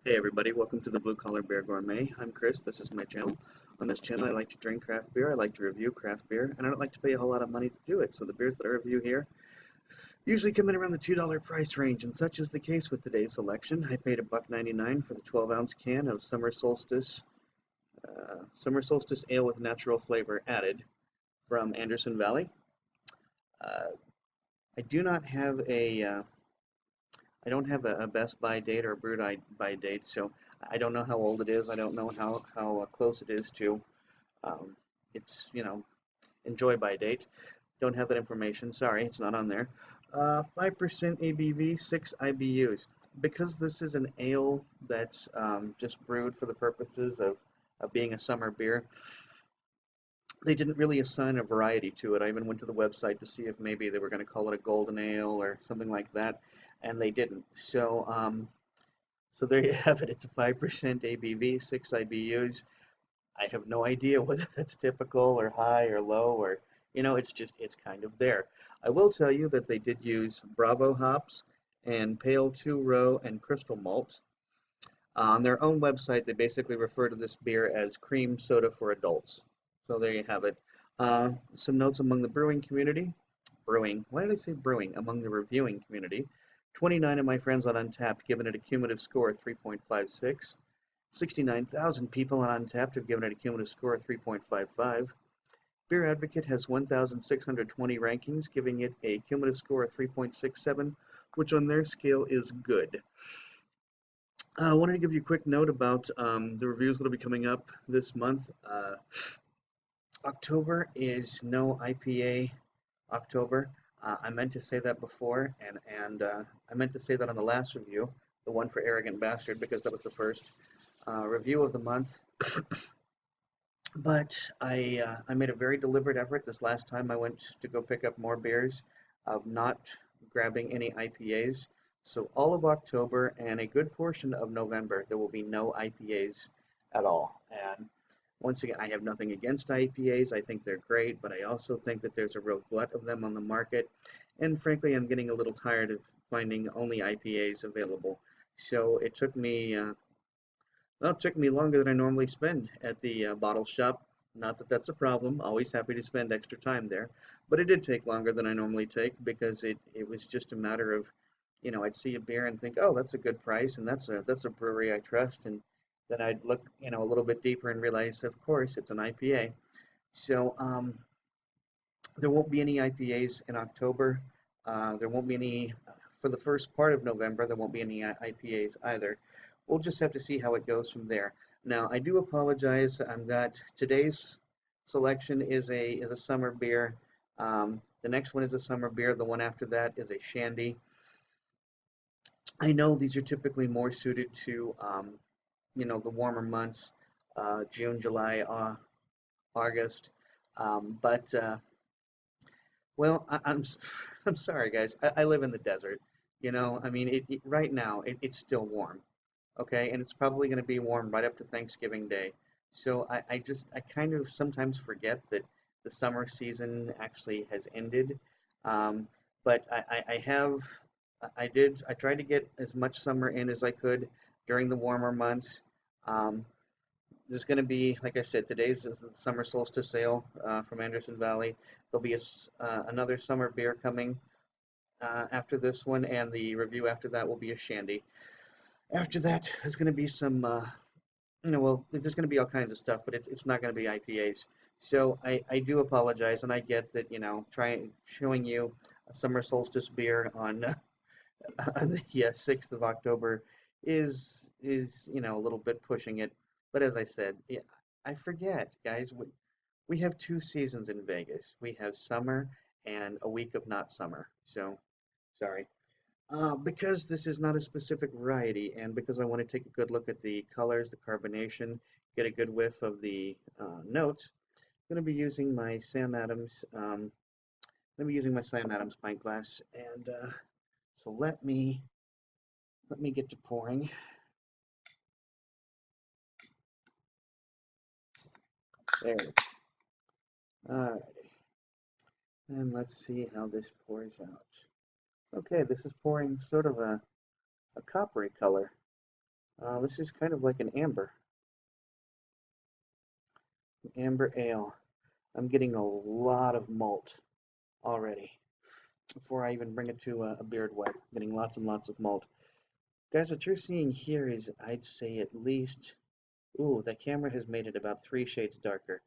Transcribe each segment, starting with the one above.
Hey everybody, welcome to the Blue Collar Beer Gourmet. I'm Chris, this is my channel. On this channel I like to drink craft beer, I like to review craft beer, and I don't like to pay a whole lot of money to do it. So the beers that I review here usually come in around the $2 price range, and such is the case with today's selection. I paid $1.99 for the 12-ounce can of Summer Solstice Ale with natural flavor added from Anderson Valley. I do not have I don't have a best by date or a brewed by date, so I don't know how old it is. I don't know how close it is to its, enjoy by date. Don't have that information. Sorry, it's not on there. 5% ABV, 6 IBUs. Because this is an ale that's just brewed for the purposes of being a summer beer, they didn't really assign a variety to it. I even went to the website to see if maybe they were going to call it a golden ale or something like that, and they didn't. So there you have it. It's a 5% ABV, 6 IBUs. I have no idea whether that's typical or high or low or, it's kind of there. I will tell you that they did use Bravo hops and Pale 2-Row and Crystal Malt. On their own website, they basically refer to this beer as cream soda for adults. So there you have it. Some notes among the brewing community. Why did I say brewing? Among the reviewing community. 29 of my friends on Untappd given it a cumulative score of 3.56. 69,000 people on Untappd have given it a cumulative score of 3.55. Beer Advocate has 1,620 rankings, giving it a cumulative score of 3.67, which on their scale is good. I wanted to give you a quick note about the reviews that will be coming up this month. October is no IPA October. I meant to say that before, and I meant to say that on the last review, the one for Arrogant Bastard, because that was the first review of the month. But I made a very deliberate effort this last time I went to go pick up more beers of not grabbing any IPAs. So all of October and a good portion of November, there will be no IPAs at all. And once again, I have nothing against IPAs. I think they're great, but I also think that there's a real glut of them on the market. And frankly, I'm getting a little tired of finding only IPAs available. So it took me, well, it took me longer than I normally spend at the bottle shop. Not that that's a problem. Always happy to spend extra time there. But it did take longer than I normally take because it was just a matter of, I'd see a beer and think, oh, that's a good price, and that's a brewery I trust, and then I'd look, a little bit deeper and realize, of course, it's an IPA. So there won't be any IPAs in October. There won't be any for the first part of November. There won't be any IPAs either. We'll just have to see how it goes from there. Now, I do apologize. I've got today's selection is a summer beer. The next one is a summer beer. The one after that is a shandy. I know these are typically more suited to, the warmer months, June, July, August. But well, I'm sorry, guys. I live in the desert. I mean, right now it's still warm, okay, and it's probably going to be warm right up to Thanksgiving Day. So I kind of sometimes forget that the summer season actually has ended. Um, but I tried to get as much summer in as I could during the warmer months. Um, there's going to be, like I said, today's is the summer solstice sale from Anderson Valley. There'll be another summer beer coming after this one, and the review after that will be a shandy. After that, there's going to be some, well, there's going to be all kinds of stuff, but it's not going to be IPAs. So I do apologize, and I get that, showing you a summer solstice beer on on the 6th of October is a little bit pushing it. But as I said, yeah, I forget, guys. We have two seasons in Vegas. We have summer and a week of not summer. So sorry. Because this is not a specific variety, and because I want to take a good look at the colors, the carbonation, get a good whiff of the notes, I'm going to be using my Sam Adams. Pint glass, and so let me get to pouring. There it is. Alrighty, and let's see how this pours out. Okay, this is pouring sort of a coppery color. This is kind of like an amber ale. I'm getting a lot of malt already before I even bring it to a beard wipe. I'm getting lots and lots of malt. Guys, what you're seeing here is, I'd say at least, ooh, the camera has made it about 3 shades darker.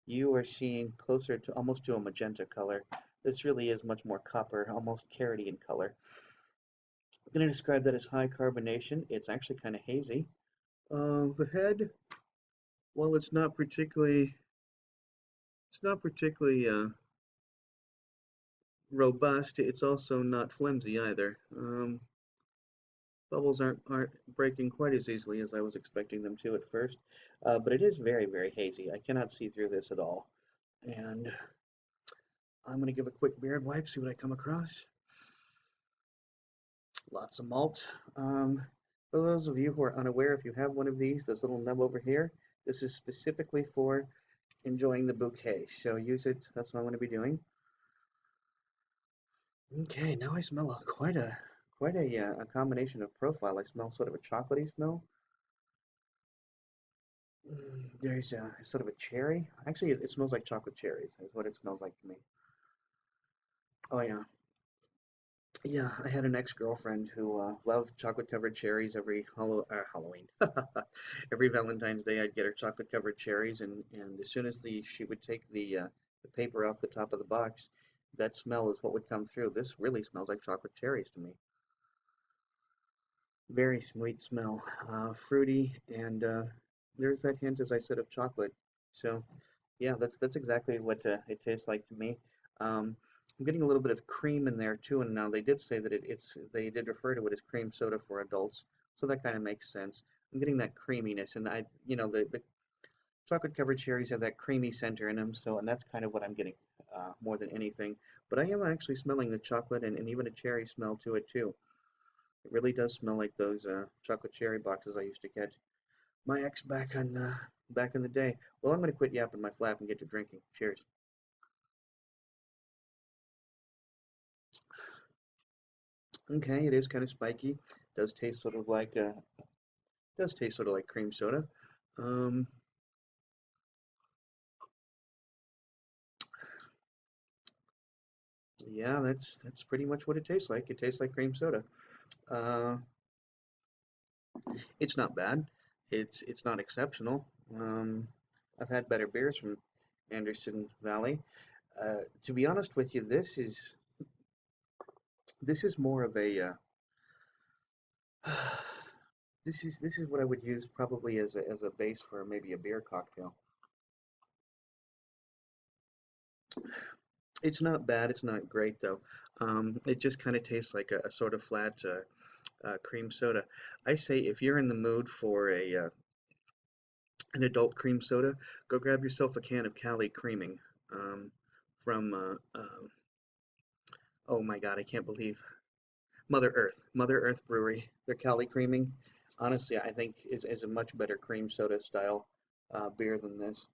You are seeing closer to almost to a magenta color. This really is much more copper, almost carroty in color. I'm going to describe that as high carbonation. It's actually kind of hazy. The head, well, it's not particularly robust. It's also not flimsy either. Bubbles aren't breaking quite as easily as I was expecting them to at first, but it is very, very hazy. I cannot see through this at all. And I'm going to give a quick beard wipe, see what I come across. Lots of malt. For those of you who are unaware, if you have one of these, this little nub over here, this is specifically for enjoying the bouquet. So use it. That's what I'm going to be doing. Okay, now I smell quite a combination of profile. I smell sort of a chocolatey smell. There's sort of a cherry. Actually, it smells like chocolate cherries, is what it smells like to me. Oh yeah, yeah. I had an ex-girlfriend who loved chocolate-covered cherries every Halloween. Every Valentine's Day, I'd get her chocolate-covered cherries, and as soon as she would take the paper off the top of the box, that smell is what would come through. This really smells like chocolate cherries to me. Very sweet smell, fruity, and there's that hint, as I said, of chocolate. So yeah, that's exactly what it tastes like to me. I'm getting a little bit of cream in there too, and now they did say that they did refer to it as cream soda for adults, so that kind of makes sense. I'm getting that creaminess, and the chocolate covered cherries have that creamy center in them, so and that's kind of what I'm getting more than anything. But I am actually smelling the chocolate and even a cherry smell to it too. It really does smell like those chocolate cherry boxes I used to get my ex back in the day. Well, I'm gonna quit yapping my flap and get to drinking. Cheers. Okay, it is kind of spiky. Does taste sort of like cream soda. Um, yeah, that's pretty much what it tastes like. It tastes like cream soda. Uh, it's not bad. It's not exceptional. I've had better beers from Anderson Valley. To be honest with you, this is more of a this is what I would use probably as a base for maybe a beer cocktail. It's not bad. It's not great though. It just kind of tastes like a sort of flat cream soda. I say if you're in the mood for an adult cream soda, go grab yourself a can of Cali Creaming um, from oh my God, I can't believe Mother Earth Brewery. Their Cali Creaming, honestly, I think is a much better cream soda style beer than this.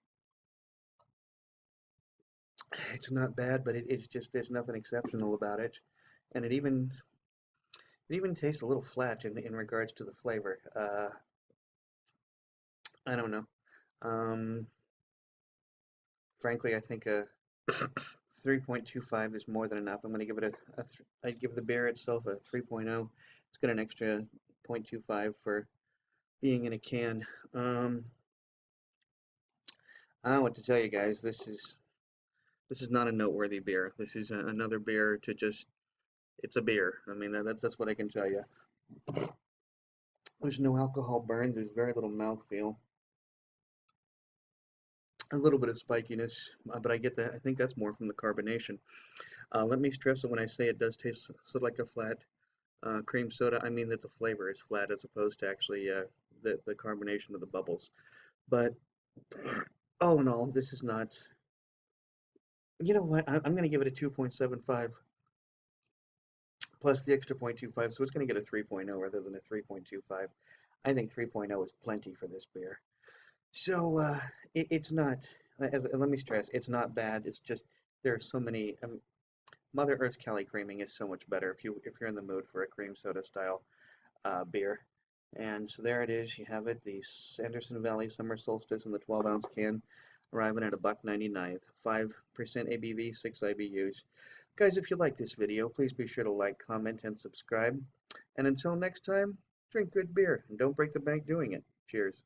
It's not bad, but it's just there's nothing exceptional about it, and it even tastes a little flat in regards to the flavor. I don't know. Um, Frankly, I think a 3.25 is more than enough. I'm going to give it I'd give the beer itself a 3.0. It's got an extra 0.25 for being in a can. Um, I don't know what to tell you guys. This is not a noteworthy beer. This is another beer to just, it's a beer. I mean, that's what I can tell you. There's no alcohol burn. There's very little mouthfeel. A little bit of spikiness, but I get that. I think that's more from the carbonation. Let me stress that when I say it does taste sort of like a flat cream soda, I mean that the flavor is flat as opposed to actually the carbonation of the bubbles. But all in all, this is not. You know what? I'm going to give it a 2.75 plus the extra 0.25, so it's going to get a 3.0 rather than a 3.25. I think 3.0 is plenty for this beer. So it's not. Let me stress, it's not bad. It's just there are so many. Mother Earth's Cali Creaming is so much better if you're in the mood for a cream soda style beer. And so there it is. You have it, the Anderson Valley Summer Solstice in the 12-ounce can, arriving at $1.99. 5% ABV, 6 IBUs. Guys, if you like this video, please be sure to like, comment, and subscribe. And until next time, drink good beer and don't break the bank doing it. Cheers.